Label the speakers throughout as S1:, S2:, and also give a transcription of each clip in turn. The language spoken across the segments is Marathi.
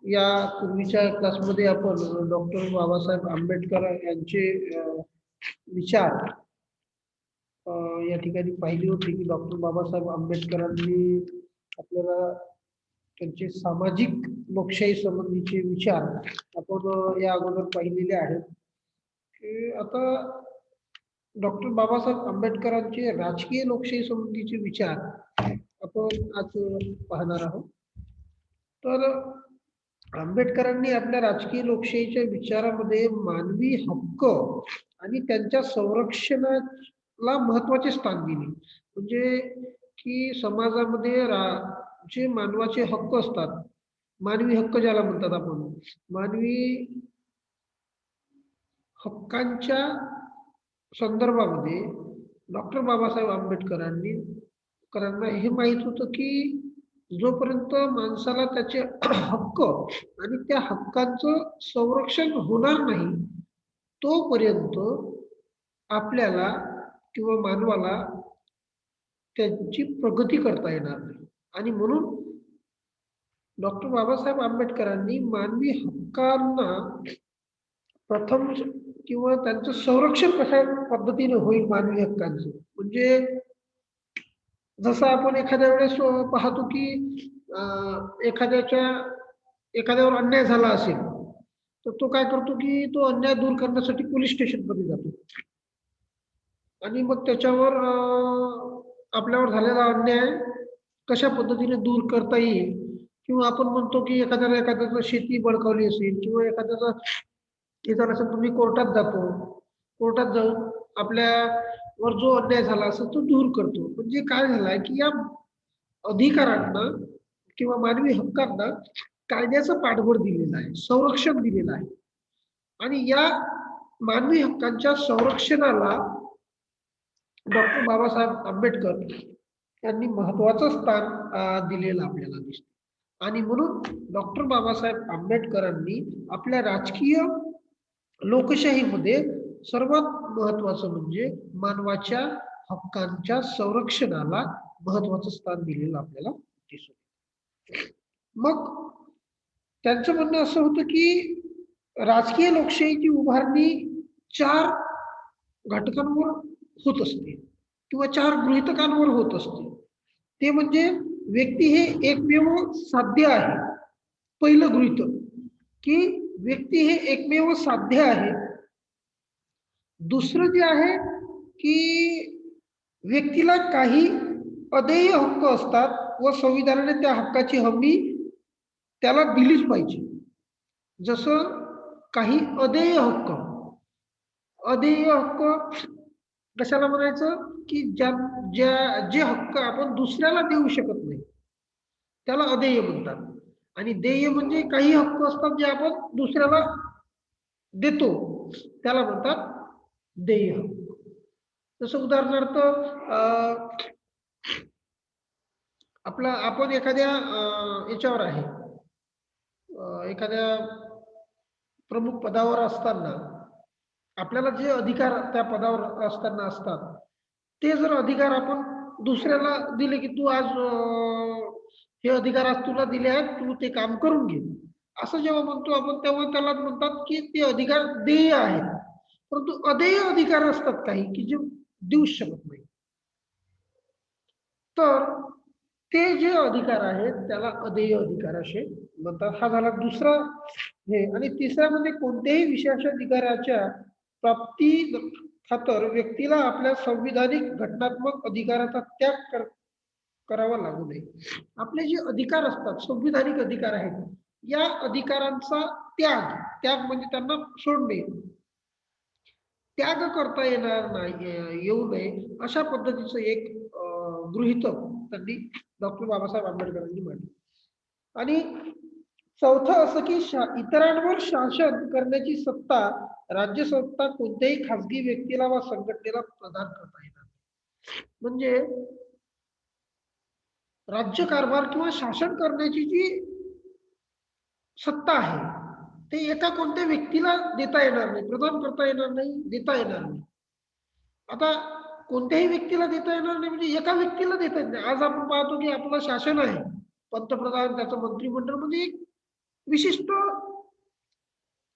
S1: या पूर्वीच्या क्लासमध्ये आपण डॉक्टर बाबासाहेब आंबेडकर यांचे विचार या ठिकाणी पाहिली होती की डॉक्टर बाबासाहेब आंबेडकरांनी आपल्याला त्यांचे सामाजिक लोकशाही संबंधीचे विचार आपण या अगोदर पाहिलेले आहेत की आता डॉक्टर बाबासाहेब आंबेडकरांचे राजकीय लोकशाही संबंधीचे विचार आपण आज पाहणार आहोत. तर आंबेडकरांनी आपल्या राजकीय लोकशाहीच्या विचारामध्ये मानवी हक्क आणि त्यांच्या संरक्षणाला महत्वाचे स्थान दिले. म्हणजे की समाजामध्ये जे मानवाचे हक्क असतात, मानवी हक्क ज्याला म्हणतात आपण, मानवी हक्कांच्या संदर्भामध्ये डॉक्टर बाबासाहेब आंबेडकरांनी करांना हे माहित होतं की जोपर्यंत माणसाला त्याचे हक्क आणि त्या हक्कांचं संरक्षण होणार नाही तोपर्यंत आपल्याला किंवा मानवाला त्यांची प्रगती करता येणार नाही. आणि म्हणून डॉक्टर बाबासाहेब आंबेडकरांनी मानवी हक्कांना प्रथम किंवा त्यांचं संरक्षण कशा पद्धतीने होईल मानवी हक्कांचं, म्हणजे जसं आपण एखाद्या वेळेस पाहतो की एखाद्यावर अन्याय झाला असेल तर तो काय करतो की तो अन्याय दूर करण्यासाठी पोलीस स्टेशन मध्ये जातो आणि मग त्याच्यावर आपल्यावर झालेला अन्याय कशा पद्धतीने दूर करता येईल, किंवा आपण म्हणतो की एखाद्याचं शेती बळकावली असेल किंवा एखाद्याचा हे झालं असेल तुम्ही कोर्टात जातो, कोर्टात जाऊन आपल्यावर जो अन्याय झाला असेल तो दूर करतो. म्हणजे काय झालंय की या अधिकारांना किंवा मानवी हक्कांना कायद्याचं पाठबळ दिलेलं आहे, संरक्षण दिलेलं आहे. आणि या मानवी हक्कांच्या संरक्षणाला डॉक्टर बाबासाहेब आंबेडकर यांनी महत्वाचं स्थान दिलेलं आपल्याला दिसतं. आणि म्हणून डॉक्टर बाबासाहेब आंबेडकरांनी आपल्या राजकीय लोकशाहीमध्ये सर्वात महत्वाचं म्हणजे मानवाच्या हक्कांच्या संरक्षणाला महत्वाचं स्थान दिलेलं आपल्याला दिसतं. मग त्यांचं म्हणणं असं होतं की राजकीय लोकशाहीची उभारणी 4 घटकांवर होत असते किंवा 4 गृहीतकांवर होत असते. ते म्हणजे व्यक्ती हे एकमेव साध्य आहे. पहिलं गृहीतक की व्यक्ती हे एकमेव साध्य आहे. दुसरं जे आहे की व्यक्तीला काही अदेय हक्क असतात व संविधानाने त्या हक्काची हमी त्याला दिलीच पाहिजे. जसं काही अदेय हक्क, अदेय हक्क कशाला म्हणायचं की जे हक्क आपण दुसऱ्याला देऊ शकत नाही त्याला अदेय म्हणतात. आणि देय म्हणजे काही हक्क असतात जे आपण दुसऱ्याला देतो त्याला म्हणतात देय हक्क. जसं उदाहरणार्थ आपला आपण एखाद्या याच्यावर आहे, एखाद्या प्रमुख पदावर असताना आपल्याला जे अधिकार त्या पदावर असताना असतात ते जर अधिकार आपण दुसऱ्याला दिले की तू आज हे अधिकार आज तुला दिले आहेत, तू ते काम करून घे, असं जेव्हा म्हणतो आपण तेव्हा त्याला म्हणतात की ते अधिकार देय आहेत. परंतु अदेय अधिकार असतात काही की जे देऊ शकत नाही. तर ते जे अधिकार आहेत त्याला अदेय अधिकार असे म्हणतात. हा झाला दुसरा हे. आणि तिसरा म्हणजे कोणत्याही विशेष अधिकाराच्या प्राप्ती खातर व्यक्तीला आपल्या संविधानिक घटनात्मक अधिकाराचा त्याग करावा लागू नये. आपले जे अधिकार असतात, संविधानिक अधिकार आहेत, या अधिकारांचा त्याग, त्याग म्हणजे त्यांना सोडणे, त्याग करता येणार नाही, येऊ नये अशा पद्धतीचं एक गृहीतक त्यांनी डॉक्टर बाबासाहेब आंबेडकरांनी मांडलं. आणि चौथं असं की इतरांवर शासन करण्याची सत्ता राज्यसत्ता कोणत्याही खासगी व्यक्तीला वा संघटनेला प्रदान करता येणार. म्हणजे राज्यकारभार किंवा शासन करण्याची जी सत्ता आहे ते एका कोणत्या व्यक्तीला देता येणार नाही, प्रदान करता येणार नाही, देता येणार नाही. आता कोणत्याही व्यक्तीला देता येणार नाही म्हणजे एका व्यक्तीला देता येत नाही. आज आपण पाहतो की आपलं शासन आहे, पंतप्रधान, त्याचं मंत्रिमंडळ, म्हणजे विशिष्ट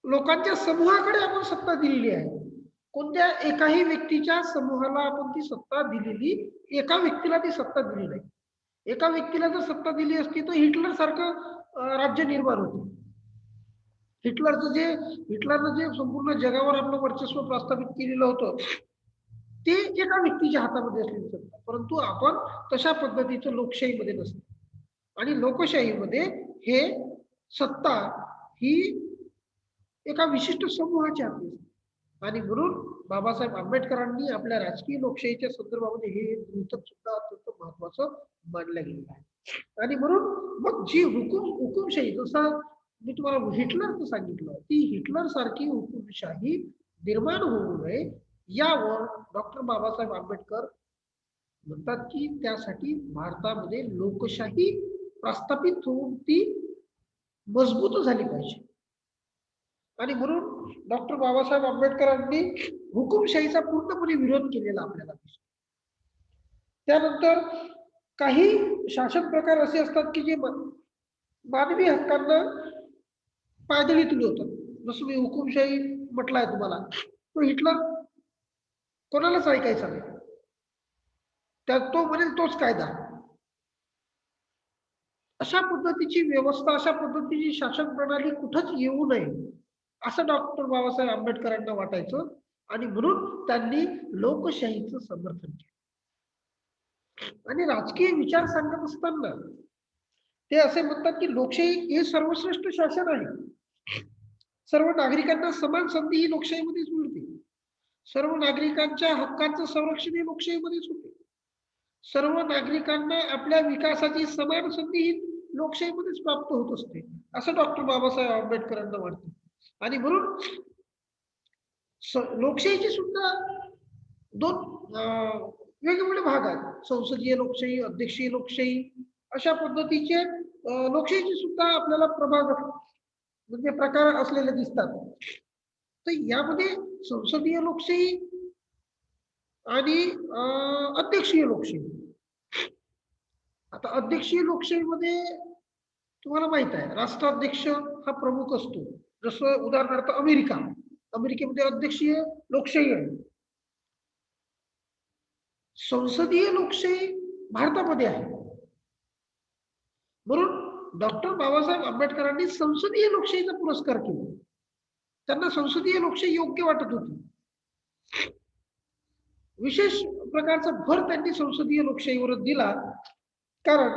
S1: लोकांच्या समूहाकडे आपण सत्ता दिलेली आहे. कोणत्या एकाही व्यक्तीच्या समूहाला आपण ती सत्ता दिलेली, एका व्यक्तीला ती सत्ता दिली नाही. एका व्यक्तीला जर सत्ता दिली असती तर हिटलर सारखं राज्य निर्माण होतं. हिटलरनं जे संपूर्ण जगावर आपलं वर्चस्व प्रस्थापित केलेलं होतं, ते एका व्यक्तीच्या हातामध्ये असलेली सत्ता. परंतु आपण तशा पद्धतीचं लोकशाहीमध्ये नसतं. आणि लोकशाहीमध्ये हे सत्ता ही एका विशिष्ट समूहाच्या हाती असते. आणि म्हणून बाबासाहेब आंबेडकरांनी आपल्या राजकीय लोकशाहीच्या संदर्भामध्ये हे गृहीतक सुद्धा अत्यंत महत्वाचं मानलं गेलेलं आहे. आणि म्हणून मग जी हुकुमशाही, जसं मी तुम्हाला हिटलरचं सांगितलं, ती हिटलर सारखी हुकुमशाही निर्माण होऊ नये यावर डॉक्टर बाबासाहेब आंबेडकर म्हणतात की त्यासाठी भारतामध्ये लोकशाही प्रस्थापित होऊन ती मजबूत झाली पाहिजे. आणि म्हणून डॉक्टर बाबासाहेब आंबेडकरांनी हुकुमशाहीचा पूर्णपणे विरोध केलेला आपल्याला दिसतो. त्यानंतर काही शासन प्रकार असे असतात की जे मानवी हक्कांना पायदळी तुडवतात. जसं मी हुकुमशाही म्हटलंय तुम्हाला, तो हिटलर कोणालाच ऐकायचा नाही, त्यात तो म्हणेल तोच कायदा. अशा पद्धतीची व्यवस्था, अशा पद्धतीची शासन प्रणाली कुठंच येऊ नये असं डॉक्टर बाबासाहेब आंबेडकरांना वाटायचं. आणि म्हणून त्यांनी लोकशाहीचं समर्थन केलं. आणि राजकीय विचार सांगत असताना ते असे म्हणतात की लोकशाही हे सर्वश्रेष्ठ शासन आहे. सर्व नागरिकांना समान संधी ही लोकशाहीमध्येच मिळते. सर्व नागरिकांच्या हक्कांचं संरक्षण हे लोकशाहीमध्येच होते. सर्व नागरिकांना आपल्या विकासाची समान संधी ही लोकशाहीमध्येच प्राप्त होत असते, असं डॉक्टर बाबासाहेब आंबेडकरांना वाटते. आणि म्हणून लोकशाहीचे सुद्धा दोन वेगवेगळे भाग आहेत. संसदीय लोकशाही, अध्यक्षीय लोकशाही, अशा पद्धतीचे लोकशाहीचे सुद्धा आपल्याला प्रभाग म्हणजे प्रकार असलेले दिसतात. तर यामध्ये संसदीय लोकशाही आणि अध्यक्षीय लोकशाही. आता अध्यक्षीय लोकशाहीमध्ये तुम्हाला माहित आहे राष्ट्राध्यक्ष हा प्रमुख असतो. जसं उदाहरणार्थ अमेरिकेमध्ये अध्यक्षीय लोकशाही आहे. संसदीय लोकशाही भारतामध्ये आहे. म्हणून डॉक्टर बाबासाहेब आंबेडकरांनी संसदीय लोकशाहीचा पुरस्कार केला. त्यांना संसदीय लोकशाही योग्य वाटत होती. विशेष प्रकारचा भर त्यांनी संसदीय लोकशाहीवर दिला, कारण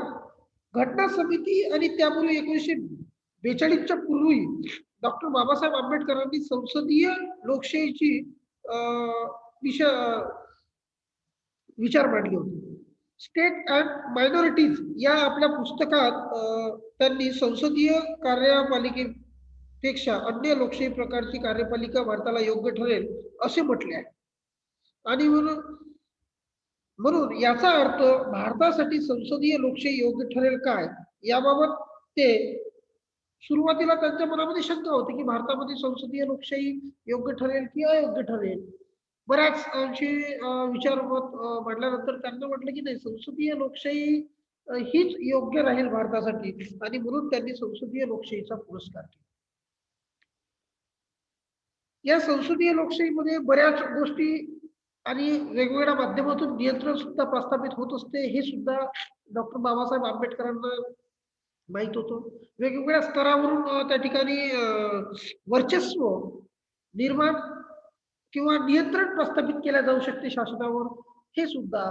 S1: घटना समिती आणि त्यापूर्वी 1942च्या पूर्वी डॉक्टर बाबासाहेब आंबेडकरांनी संसदीय लोकशाहीची विचार मांडले होते. स्टेट अँड मायनॉरिटीज या आपल्या पुस्तकात त्यांनी संसदीय कार्यपालिकेपेक्षा अन्य लोकशाही प्रकारची कार्यपालिका भारताला योग्य ठरेल असे म्हटले आहे. आणि म्हणून याचा अर्थ भारतासाठी संसदीय लोकशाही योग्य ठरेल काय याबाबत ते सुरुवातीला त्यांच्या मनामध्ये शंका होती की भारतामध्ये संसदीय लोकशाही योग्य ठरेल की अयोग्य ठरेल. बऱ्याच अंशी विचारमत मांडल्यानंतर त्यांना म्हटलं की नाही, संसदीय लोकशाही हीच योग्य राहील भारतासाठी. आणि म्हणून त्यांनी संसदीय लोकशाहीचा पुरस्कार केला. या संसदीय लोकशाहीमध्ये बऱ्याच गोष्टी आणि वेगवेगळ्या माध्यमातून नियंत्रण सुद्धा प्रस्थापित होत असते, हे सुद्धा डॉक्टर बाबासाहेब आंबेडकरांना माहित होतं. वेगवेगळ्या स्तरावरून त्या ठिकाणी वर्चस्व निर्माण किंवा नियंत्रण प्रस्थापित केल्या जाऊ शकते शासनावर, हे सुद्धा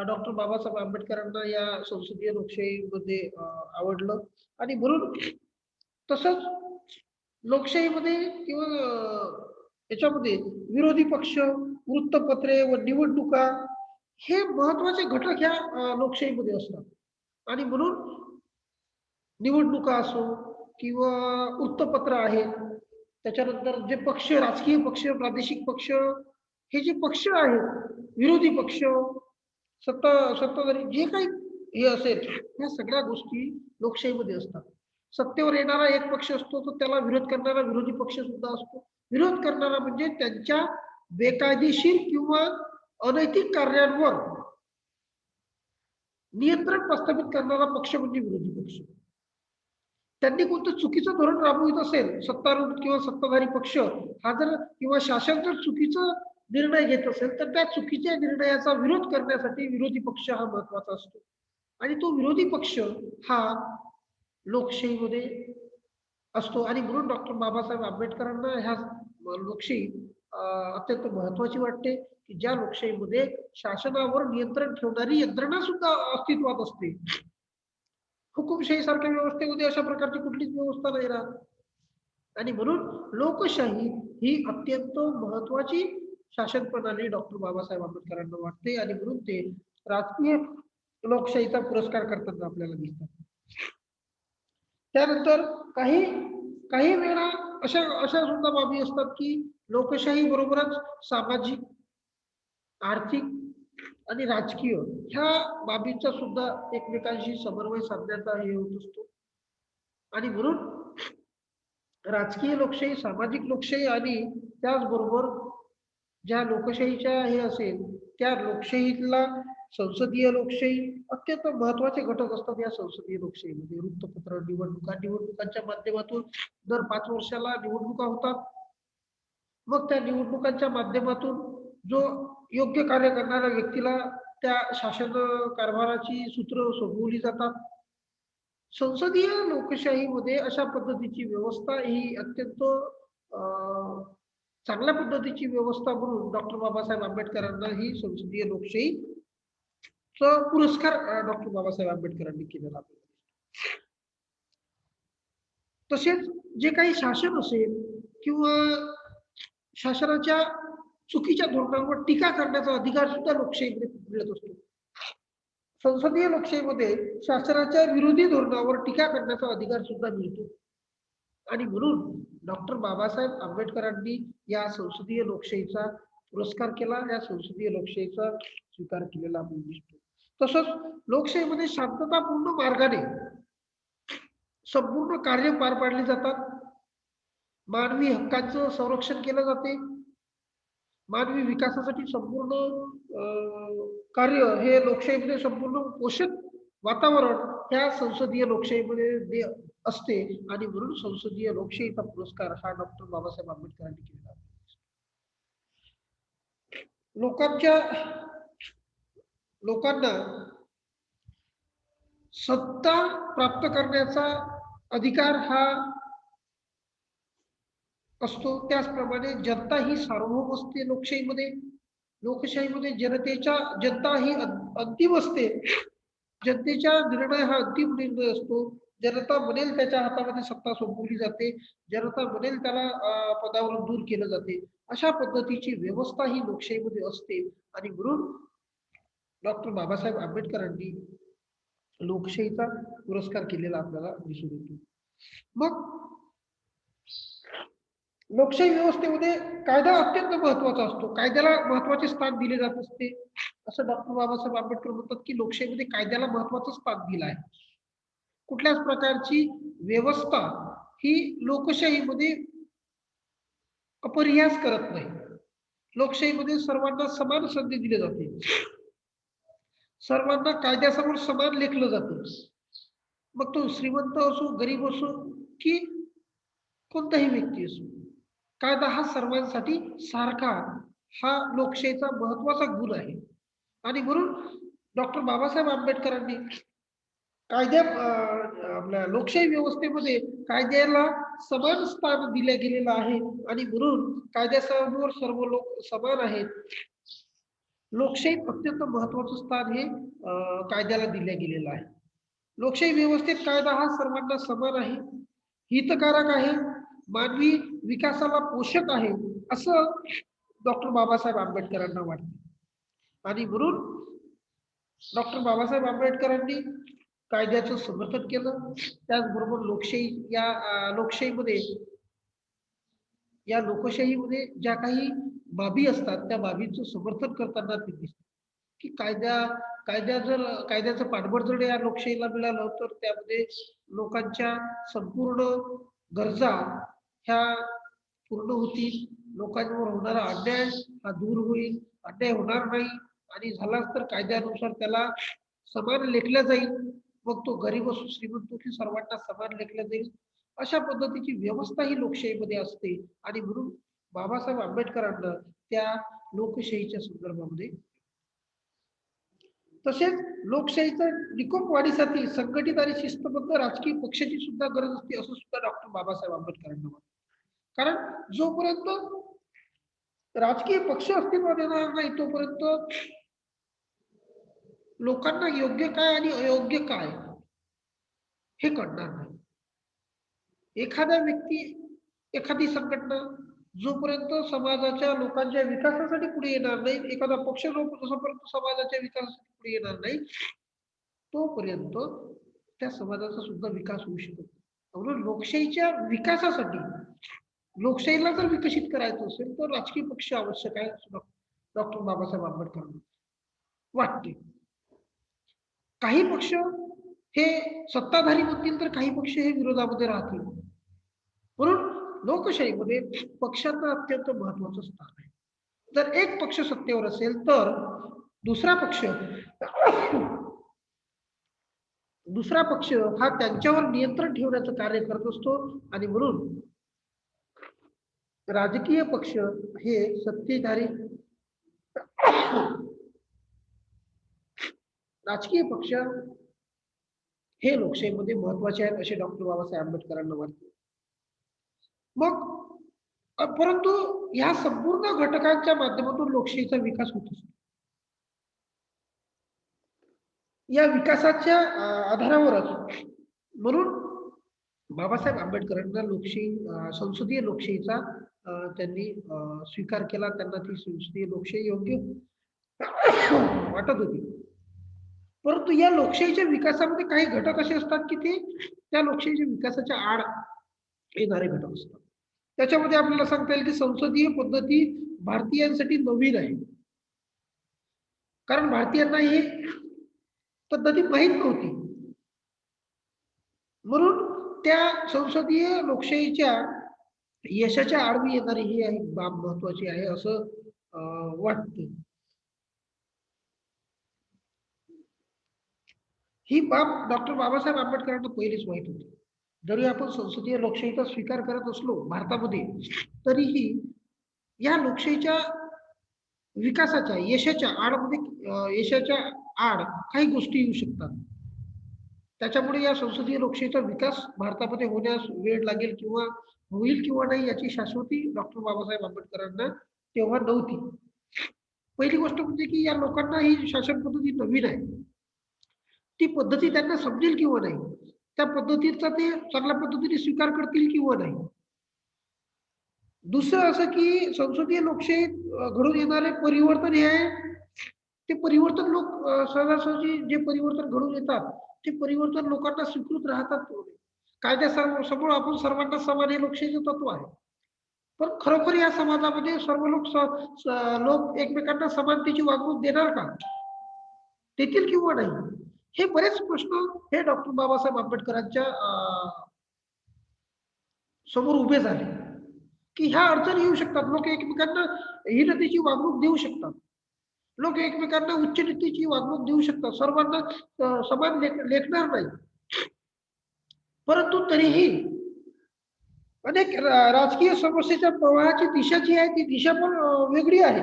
S1: डॉक्टर बाबासाहेब आंबेडकरांना या संसदीय लोकशाहीमध्ये आवडलं. आणि म्हणून तसंच लोकशाहीमध्ये किंवा याच्यामध्ये विरोधी पक्ष, वृत्तपत्रे व निवडणुका हे महत्वाचे घटक ह्या लोकशाहीमध्ये असतात. आणि म्हणून निवडणुका असो किंवा वृत्तपत्र आहेत, त्याच्यानंतर जे पक्ष, राजकीय पक्ष, प्रादेशिक पक्ष, हे जे पक्ष आहेत, विरोधी पक्ष, सत्ताधारी, जे काही हे असेल, ह्या सगळ्या गोष्टी लोकशाहीमध्ये असतात. सत्तेवर येणारा एक पक्ष असतो, तर त्याला विरोध करणारा विरोधी पक्ष सुद्धा असतो. विरोध करणारा म्हणजे त्यांच्या बेकायदेशीर किंवा अनैतिक कार्यांवर नियंत्रण प्रस्थापित करणारा पक्ष म्हणजे विरोधी पक्ष. त्यांनी कोणतं चुकीचं धोरण राबवित असेल, सत्तारूढ किंवा सत्ताधारी पक्ष हा जर किंवा शासन जर चुकीचं निर्णय घेत असेल, तर त्या चुकीच्या निर्णयाचा विरोध करण्यासाठी विरोधी पक्ष हा महत्वाचा असतो. आणि तो विरोधी पक्ष हा लोकशाहीमध्ये असतो आणि म्हणून डॉक्टर बाबासाहेब आंबेडकरांना ह्या लोकशाही अत्यंत महत्वाची वाटते, की ज्या लोकशाहीमध्ये शासनावर नियंत्रण ठेवणारी यंत्रणा सुद्धा अस्तित्वात असते. हुकुमशाही सारख्या व्यवस्थेमध्ये अशा प्रकारची कुठलीच व्यवस्था नाही राहत. आणि म्हणून लोकशाही ही अत्यंत महत्वाची शासन प्रणाली डॉक्टर बाबासाहेब आंबेडकरांना वाटते आणि म्हणून ते राजकीय लोकशाहीचा पुरस्कार करताना आपल्याला दिसतात. त्यानंतर काही काही वेळा अशा अशा सुद्धा बाबी असतात की लोकशाही बरोबरच सामाजिक, आर्थिक आणि राजकीय ह्या बाबींचा सुद्धा एकमेकांशी समन्वय साधण्याचा हे होत असतो. आणि म्हणून राजकीय लोकशाही, सामाजिक लोकशाही आणि त्याचबरोबर ज्या लोकशाहीच्या हे असेल त्या लोकशाहीतला संसदीय लोकशाही अत्यंत महत्वाचे घटक असतात या संसदीय लोकशाहीमध्ये. वृत्तपत्र, निवडणुकांच्या माध्यमातून दर 5 वर्षाला निवडणुका होतात. मग त्या निवडणुकांच्या माध्यमातून जो योग्य कार्य करणाऱ्या व्यक्तीला त्या शासन कारभाराची सूत्र सोपवली जातात. संसदीय लोकशाहीमध्ये अशा पद्धतीची व्यवस्था ही अत्यंत चांगल्या पद्धतीची व्यवस्था म्हणून डॉक्टर बाबासाहेब आंबेडकरांना ही संसदीय लोकशाहीचा पुरस्कार डॉक्टर बाबासाहेब आंबेडकरांनी केलेला आहे. तसेच जे काही शासन असेल किंवा शासनाच्या चुकीच्या धोरणांवर टीका करण्याचा अधिकार सुद्धा लोकशाहीमध्ये मिळत असतो. संसदीय लोकशाहीमध्ये शासनाच्या विरोधी धोरणावर टीका करण्याचा अधिकार सुद्धा मिळतो. आणि म्हणून डॉक्टर बाबासाहेब आंबेडकरांनी या संसदीय लोकशाहीचा पुरस्कार केला, या संसदीय लोकशाहीचा स्वीकार केलेला आपण दिसतो. तसंच लोकशाहीमध्ये शांततापूर्ण मार्गाने संपूर्ण कार्य पार पाडली जातात. मानवी हक्कांचं संरक्षण केलं जाते. मानवी विकासासाठी संपूर्ण कार्य हे लोकशाहीमध्ये संपूर्ण पोषक वातावरण ह्या संसदीय लोकशाहीमध्ये असते आणि म्हणून संसदीय लोकशाहीचा पुरस्कार हा डॉक्टर बाबासाहेब आंबेडकरांनी केलेला आहे. लोकांना सत्ता प्राप्त करण्याचा अधिकार हा असतो. त्याचप्रमाणे जनता ही सार्वभौम असते लोकशाहीमध्ये. लोकशाहीमध्ये जनता ही अंतिम असते. जनतेचा निर्णय हा अंतिम निर्णय असतो. जनता म्हणेल त्याच्या हातामध्ये सत्ता सोपवली जाते. जनता म्हणेल त्याला पदावरून दूर केलं जाते. अशा पद्धतीची व्यवस्था ही लोकशाहीमध्ये असते आणि म्हणून डॉक्टर बाबासाहेब आंबेडकरांनी लोकशाहीचा पुरस्कार केलेला आपल्याला दिसून येतो. मग लोकशाही व्यवस्थेमध्ये कायदा अत्यंत महत्वाचा असतो. कायद्याला महत्वाचे स्थान दिले जात असते. असं डॉक्टर बाबासाहेब आंबेडकर म्हणतात की लोकशाहीमध्ये कायद्याला महत्वाचं स्थान दिलं आहे. कुठल्याच प्रकारची व्यवस्था ही लोकशाहीमध्ये अपरिहास करत नाही. लोकशाहीमध्ये सर्वांना समान संधी दिली जाते. सर्वांना कायद्यासमोर समान लेखलं जातं. मग तो श्रीमंत असो, गरीब असो की कोणताही व्यक्ती असो. कायदा हा सर्वांसाठी सारखा हा लोकशाहीचा महत्वाचा गुण आहे. आणि म्हणून डॉक्टर बाबासाहेब आंबेडकरांनी आपल्या लोकशाही व्यवस्थेमध्ये कायद्याला समान स्थान दिले गेलेलं आहे आणि म्हणून कायद्यासमोर सर्व लोक समान आहेत. लोकशाहीत अत्यंत महत्वाचं स्थान हे कायद्याला दिले गेलेलं आहे. लोकशाही व्यवस्थेत कायदा हा सर्वांना समान आहे, हितकारक आहे, मानवी विकासाला पोषक आहे असं डॉक्टर बाबासाहेब आंबेडकरांना वाटते. आणि म्हणून डॉक्टर बाबासाहेब आंबेडकरांनी कायद्याचं समर्थन केलं. त्याचबरोबर लोकशाहीमध्ये ज्या काही बाबी असतात त्या बाबींचं समर्थन करताना ते दिसतं की कायद्याचं पाठबळ जर या लोकशाहीला मिळालं तर त्यामध्ये लोकांच्या संपूर्ण गरजा ह्या पूर्ण होतील. लोकांवर होणारा अन्याय हा दूर होईल. अन्याय होणार नाही आणि झालाच तर कायद्यानुसार त्याला समान लेखलं जाईल. मग तो गरीब असो श्रीमंत की सर्वांना समान लेखलं जाईल अशा पद्धतीची व्यवस्था ही लोकशाहीमध्ये असते आणि म्हणून बाबासाहेब आंबेडकरांना त्या लोकशाहीच्या संदर्भामध्ये तसेच लोकशाहीचा निकोप वाढीसाठी संघटित आणि शिस्तबद्ध राजकीय पक्षाची सुद्धा गरज असते असं सुद्धा डॉक्टर बाबासाहेब आंबेडकरांना वाटतं. कारण जोपर्यंत राजकीय पक्ष अस्तित्वात येणार नाही तोपर्यंत लोकांना योग्य काय आणि अयोग्य काय हे कळणार नाही. एखादा व्यक्ती एखादी संघटना जोपर्यंत समाजाच्या लोकांच्या विकासासाठी पुढे येणार नाही एखादा पक्ष जोपर्यंत समाजाच्या विकासासाठी पुढे येणार नाही तोपर्यंत त्या समाजाचा सुद्धा विकास होऊ शकतो. म्हणून लोकशाहीच्या विकासासाठी लोकशाहीला जर विकसित करायचं असेल तर राजकीय पक्ष आवश्यक आहे असं डॉक्टर बाबासाहेब आंबेडकरांना वाटते. काही पक्ष हे सत्ताधारी म्हणतील तर काही पक्ष हे विरोधामध्ये राहतील. म्हणून लोकशाहीमध्ये पक्षाचं अत्यंत महत्वाचं स्थान आहे. जर एक पक्ष सत्तेवर असेल तर दुसरा पक्ष दुसरा पक्ष हा त्यांच्यावर नियंत्रण ठेवण्याचं कार्य करत असतो आणि म्हणून राजकीय पक्ष हे सत्तेधारी राजकीय पक्ष हे लोकशाहीमध्ये महत्वाचे आहेत असे डॉक्टर बाबासाहेब आंबेडकरांना वाटते. मग परंतु या संपूर्ण घटकांच्या माध्यमातून लोकशाहीचा विकास होत असतो. या विकासाच्या आधारावरच म्हणून बाबासाहेब आंबेडकरांना लोकशाही संसदीय लोकशाहीचा त्यांनी स्वीकार केला. त्यांना ती संसदीय लोकशाही योग्य वाटत होती. परंतु या लोकशाहीच्या विकासामध्ये काही घटक असे असतात की ते त्या लोकशाहीच्या विकासाच्या आड येणारे घटक असतात. त्याच्यामध्ये आपल्याला सांगता येईल की संसदीय पद्धती भारतीयांसाठी नवीन आहे. कारण भारतीयांना ही पद्धती माहीत नव्हती. म्हणून त्या संसदीय लोकशाहीच्या यशाच्या आडवी येणारी ही एक बाब महत्वाची आहे असं वाटतं. ही बाब डॉक्टर बाबासाहेब आंबेडकरांना पहिलीच माहित होती. जरी आपण संसदीय लोकशाहीचा स्वीकार करत असलो भारतामध्ये तरीही या लोकशाहीच्या विकासाच्या यशाच्या आडमध्ये यशाच्या आड काही गोष्टी येऊ शकतात. त्याच्यामुळे या संसदीय लोकशाहीचा विकास भारतामध्ये होण्यास वेळ लागेल किंवा होईल किंवा नाही याची शाश्वती डॉक्टर बाबासाहेब आंबेडकरांना तेव्हा नव्हती. पहिली गोष्ट म्हणजे की या लोकांना ही शासन पद्धती नवीन आहे. ती पद्धती त्यांना समजेल किंवा नाही, त्या पद्धतीचा ते चांगल्या पद्धतीने स्वीकार करतील किंवा नाही. दुसरं असं की संसदीय लोकशाहीत घडून येणारे परिवर्तन हे आहे ते परिवर्तन लोक सहजासहजी जे परिवर्तन घडून येतात ते परिवर्तन लोकांना स्वीकृत राहतात. कायद्यासमोर आपण सर्वांना समान हे लोकशाहीचे तत्व आहे. पण खरोखर या समाजामध्ये सर्व लोक एकमेकांना समानतेची वागणूक देणार का? देतील किंवा नाही? हे बरेच प्रश्न हे डॉक्टर बाबासाहेब आंबेडकरांच्या समोर उभे झाले की ह्या अडचणी येऊ शकतात. लोक एकमेकांना हीनतेची वागणूक देऊ शकतात. लोक एकमेकांना उच्च नीतीची वागणूक देऊ शकतात. सर्वांना समान लेखणार नाही. परंतु तरीही अनेक राजकीय समस्येच्या प्रवाहाची दिशा जी आहे ती दिशा पण वेगळी आहे.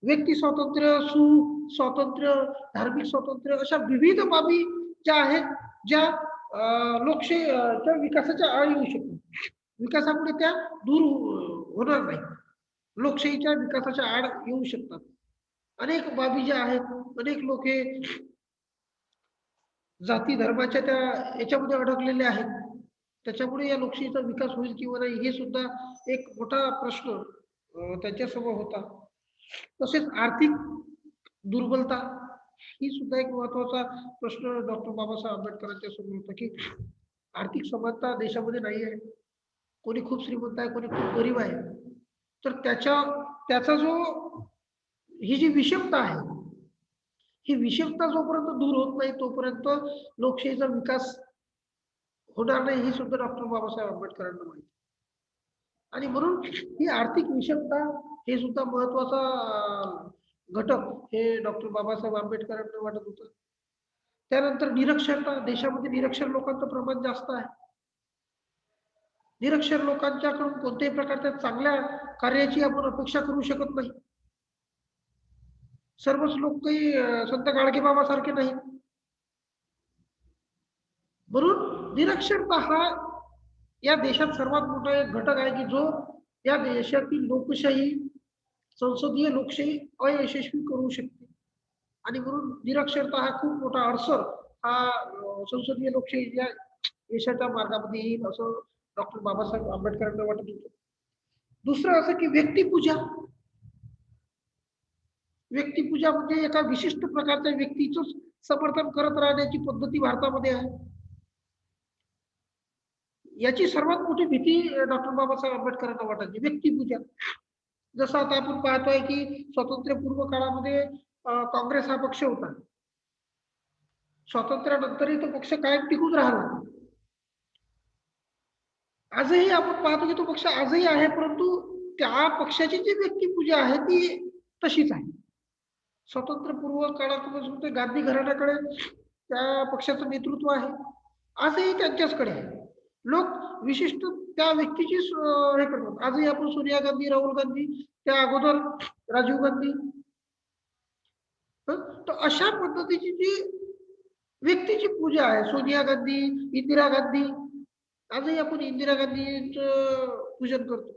S1: व्यक्ती स्वातंत्र्य, सुख, स्वातंत्र्य, धार्मिक स्वातंत्र्य अशा विविध बाबी ज्या आहेत ज्या लोकशाहीच्या विकासाच्या आड येऊ शकतात. विकासामुळे त्या दूर होणार नाही. लोकशाहीच्या विकासाच्या आड येऊ शकतात. अनेक बाबी ज्या आहेत अनेक लोक हे जाती धर्माच्या त्या याच्यामध्ये अडकलेले आहेत. त्याच्यामुळे या लोकशाहीचा विकास होईल किंवा नाही हे सुद्धा एक मोठा प्रश्न त्यांच्यासमोर होता. तसेच आर्थिक दुर्बलता ही सुद्धा एक महत्वाचा प्रश्न डॉक्टर बाबासाहेब आंबेडकरांच्या समोर होता की आर्थिक समानता देशामध्ये नाही आहे. कोणी खूप श्रीमंत आहे, कोणी खूप गरीब आहे. तर त्याचा जो ही जी विषमता आहे ही विषमता जोपर्यंत दूर होत नाही तोपर्यंत लोकशाहीचा विकास होणार नाही हे सुद्धा डॉक्टर बाबासाहेब आंबेडकरांना माहिती. आणि म्हणून ही आर्थिक विषमता हे सुद्धा महत्वाचा घटक हे डॉक्टर बाबासाहेब आंबेडकरांना वाटत होतं. त्यानंतर निरक्षरता, देशामध्ये निरक्षर लोकांचं प्रमाण जास्त आहे. निरक्षर लोकांच्याकडून कोणत्याही प्रकारच्या चांगल्या कार्याची आपण अपेक्षा करू शकत नाही. सर्वच लोक काही संत गाडगेबाबासारखे नाहीत. म्हणून निरक्षरता हा या देशात सर्वात मोठा एक घटक आहे की जो या देशातील लोकशाही, संसदीय लोकशाही अयशस्वी करू शकते. आणि म्हणून निरक्षरता हा खूप मोठा अडसर हा संसदीय लोकशाही या देशाच्या मार्गामध्ये येईल असं डॉक्टर बाबासाहेब आंबेडकरांना वाटत होतं. दुसरं असं की व्यक्तिपूजा. व्यक्तिपूजा म्हणजे एका विशिष्ट प्रकारच्या व्यक्तीचं समर्थन करत राहण्याची पद्धती भारतामध्ये आहे. याची सर्वात मोठी भीती डॉक्टर बाबासाहेब आंबेडकरांना वाटायची, व्यक्तिपूजा. जसं आता आपण पाहतोय की स्वातंत्र्यपूर्व काळामध्ये काँग्रेस हा पक्ष होता. स्वातंत्र्यानंतरही तो पक्ष कायम टिकून राहिला. आजही आपण पाहतो की तो पक्ष आजही आहे, परंतु त्या पक्षाची जी व्यक्तिपूजा आहे ती तशीच आहे. स्वातंत्र्यपूर्व काळापासून ते गांधी घराण्याकडे त्या पक्षाचं नेतृत्व आहे. आजही त्यांच्याचकडे आहे. लोक विशिष्ट त्या व्यक्तीची हे करतात. आजही आपण सोनिया गांधी, राहुल गांधी, त्या अगोदर राजीव गांधी, तर अशा पद्धतीची जी व्यक्तीची पूजा आहे, सोनिया गांधी, इंदिरा गांधी, आजही आपण इंदिरा गांधींचं पूजन करतो.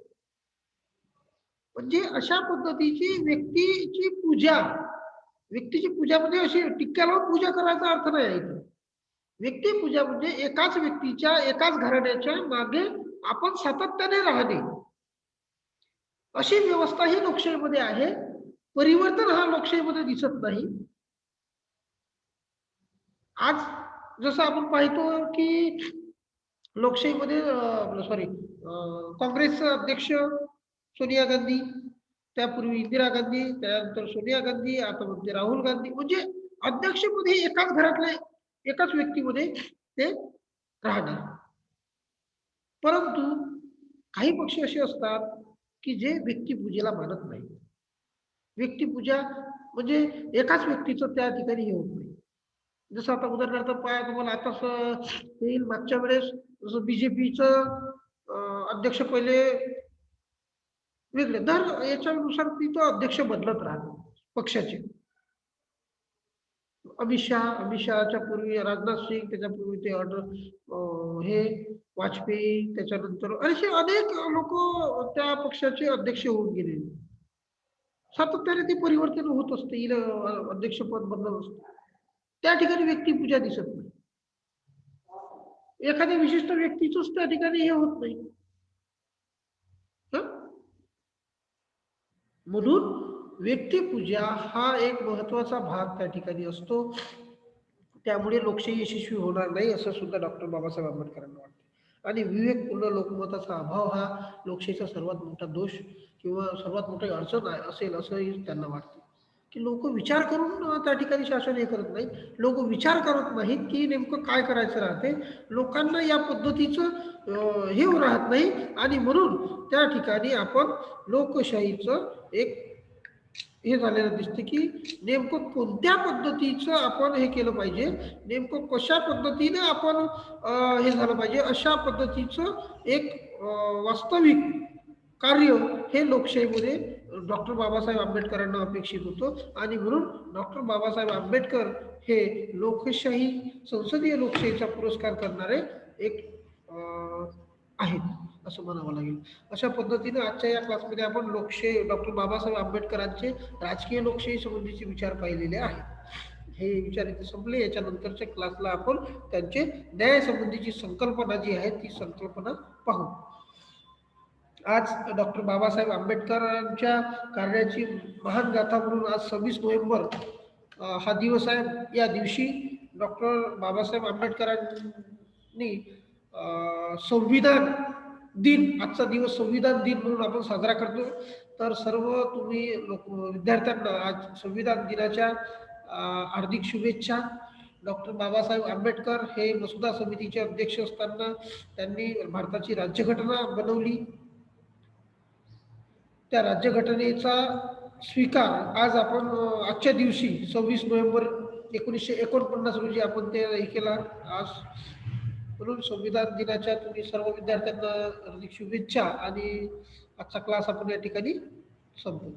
S1: म्हणजे अशा पद्धतीची व्यक्तीची पूजा म्हणजे अशी टिक्क्या लावून पूजा करायचा अर्थ नाही आहे इथं. व्यक्तिपूजा म्हणजे एकाच व्यक्तीच्या, एकाच घराण्याच्या मागे आपण सातत्याने राहणे, अशी व्यवस्था ही लोकशाहीमध्ये आहे. परिवर्तन हा लोकशाहीमध्ये दिसत नाही. आज जसं आपण पाहतो की लोकशाहीमध्ये काँग्रेसचे अध्यक्ष सोनिया गांधी, त्यापूर्वी इंदिरा गांधी, त्यानंतर सोनिया गांधी, आता म्हणजे राहुल गांधी, म्हणजे अध्यक्षपदी एकाच घरातले एकाच व्यक्तीमध्ये ते राहणार. परंतु काही पक्ष असे असतात की जे व्यक्तिपूजेला मानत नाही. व्यक्तिपूजा म्हणजे एकाच व्यक्तीचं त्या ठिकाणी हे होत नाही. जसं आता उदाहरणार्थ पहा, तुम्हाला आताच येईल मागच्या वेळेस जसं बीजेपीचं अध्यक्ष पहिले वेगळे, दर याच्यानुसार तिथं अध्यक्ष बदलत राहतो पक्षाचे. अमित शहाच्या पूर्वी राजनाथ सिंग, त्याच्यापूर्वी ते हे वाजपेयी, त्याच्यानंतर असे अनेक लोक त्या पक्षाचे अध्यक्ष होऊन गेले. सातत्याने ते परिवर्तन होत असते, अध्यक्षपद बदलत असते. त्या ठिकाणी व्यक्तिपूजा दिसत नाही. एखाद्या विशिष्ट व्यक्तीच त्या ठिकाणी हे होत नाही. म्हणून व्यक्तिपूजा हा एक महत्वाचा भाग त्या ठिकाणी असतो. त्यामुळे लोकशाही यशस्वी होणार नाही असं सुद्धा डॉक्टर बाबासाहेब आंबेडकरांना वाटते. आणि विवेकपूर्ण लोकमताचा अभाव हा लोकशाहीचा सर्वात मोठा दोष किंवा सर्वात मोठी अडचण असेल असंही त्यांना वाटते. की लोक विचार करून त्या ठिकाणी शासन हे करत नाही. लोक विचार करत नाहीत की नेमकं काय करायचं राहते. लोकांना या पद्धतीचं हे राहत नाही आणि म्हणून त्या ठिकाणी आपण लोकशाहीचं एक हे झालेलं दिसते की नेमकं कोणत्या पद्धतीचं आपण हे केलं पाहिजे, नेमकं कशा पद्धतीने आपण हे झालं पाहिजे, अशा पद्धतीचं एक वास्तविक कार्य हे लोकशाहीमध्ये डॉक्टर बाबासाहेब आंबेडकरांना अपेक्षित होतं. आणि म्हणून डॉक्टर बाबासाहेब आंबेडकर हे लोकशाही, संसदीय लोकशाहीचा पुरस्कार करणारे एक आहेत असं म्हणावं लागेल. अशा पद्धतीने आजच्या या क्लासमध्ये आपण लोकशाही, डॉक्टर बाबासाहेब आंबेडकरांचे राजकीय लोकशाही संबंधीचे विचार पाहिलेले आहेत. हे विचार इथे संपले. याच्यानंतरच्या क्लासला आपण त्यांचे न्याय संबंधीची संकल्पना जी आहे ती संकल्पना पाहू. आज डॉक्टर बाबासाहेब आंबेडकरांच्या कार्याची महान गाथा म्हणून आज 26 नोव्हेंबर हा दिवस आहे. या दिवशी डॉक्टर बाबासाहेब आंबेडकरांनी संविधान दिन, आजचा दिवस संविधान दिन म्हणून आपण साजरा करतो. तर सर्व तुम्ही विद्यार्थ्यांना आज संविधान दिनाच्या हार्दिक शुभेच्छा. डॉक्टर बाबासाहेब आंबेडकर हे मसुदा समितीचे अध्यक्ष असताना त्यांनी भारताची राज्यघटना बनवली. त्या राज्यघटनेचा स्वीकार आज आपण आजच्या दिवशी 26 नोव्हेंबर 1949 रोजी आपण ते हे केला आज. म्हणून संविधान दिनाच्या तुम्ही सर्व विद्यार्थ्यांना हार्दिक शुभेच्छा आणि आजचा क्लास आपण या ठिकाणी संपवू.